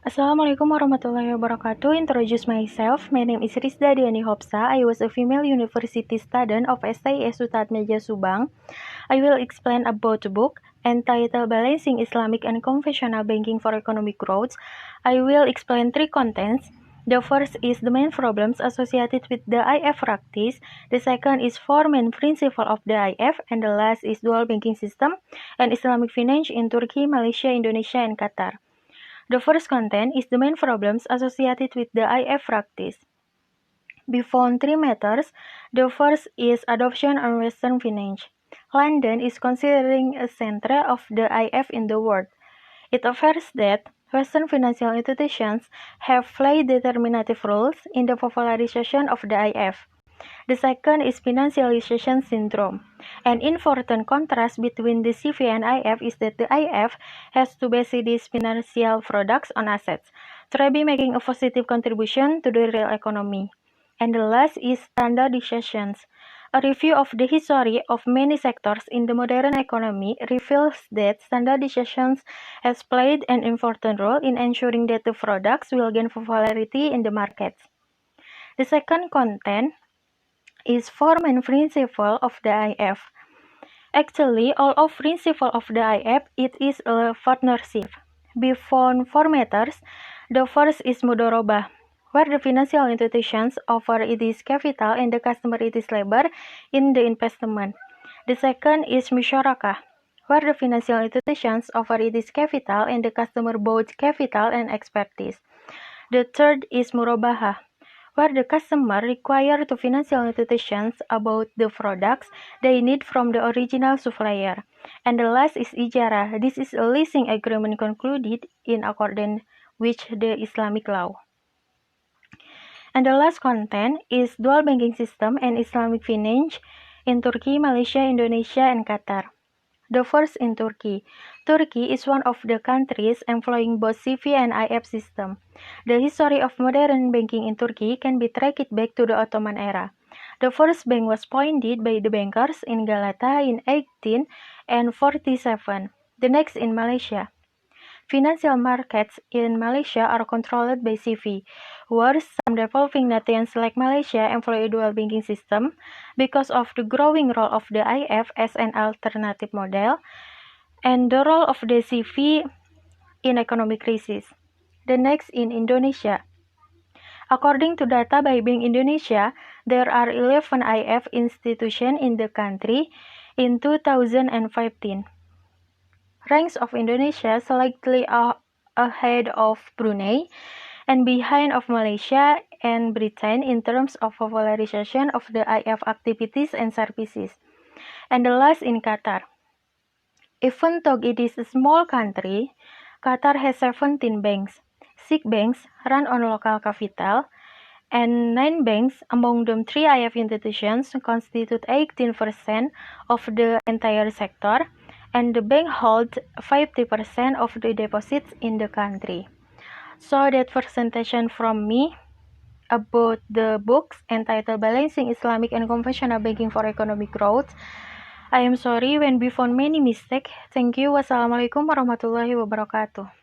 Assalamualaikum warahmatullahi wabarakatuh. Introduce myself. My name is Rizda Diani Hopsa. I was a female university student of STIS Sutatmeja Subang. I will explain about the book entitled Balancing Islamic and Conventional Banking for Economic Growth. I will explain three contents. The first is the main problems associated with the IF practice. The second is four main principles of the IF. And the last is dual banking system and Islamic finance in Turkey, Malaysia, Indonesia, and Qatar. The first content is the main problems associated with the IF practice. Before three matters, the first is adoption on Western finance. London is considering a center of the IF in the world. It affirms that Western financial institutions have played determinative roles in the popularization of the IF. The second is financialization syndrome. An important contrast between the CV and IF is that the IF has to base these financial products on assets, thereby making a positive contribution to the real economy. And the last is standardizations. A review of the history of many sectors in the modern economy reveals that standardizations has played an important role in ensuring that the products will gain popularity in the markets. The second content is four main principle of the IF. Actually, all of principle of the IF, it is a partnership. Before four matters, the first is mudorobah, where the financial institutions offer its capital and the customer its labor in the investment. The second is musyarakah, where the financial institutions offer its capital and the customer both capital and expertise. The third is murabahah, where the customer require to financial institutions about the products they need from the original supplier. And the last is ijarah. This is a leasing agreement concluded in accordance with the Islamic law. And the last content is dual banking system and Islamic finance in Turkey, Malaysia, Indonesia, and Qatar. The first in Turkey. Turkey is one of the countries employing both CV and IF system. The history of modern banking in Turkey can be tracked back to the Ottoman era. The first bank was founded by the bankers in Galata in 1847. The next in Malaysia. Financial markets in Malaysia are controlled by CV. Whereas some developing nations like Malaysia employ a dual banking system because of the growing role of the IF as an alternative model and the role of the CV in economic crisis. The next in Indonesia. According to data by Bank Indonesia, there are 11 IF institutions in the country in 2015. Ranks of Indonesia slightly ahead of Brunei and behind of Malaysia and Britain in terms of popularization of the IF activities and services. And the last in Qatar. Even though it is a small country, Qatar has 17 banks. 6 banks run on local capital, and 9 banks, among them 3 IF institutions, constitute 18% of the entire sector, and the bank holds 50% of the deposits in the country. So that presentation from me about the books entitled Balancing Islamic and Conventional Banking for Economic Growth. I am sorry when we found many mistakes. Thank you. Wassalamualaikum warahmatullahi wabarakatuh.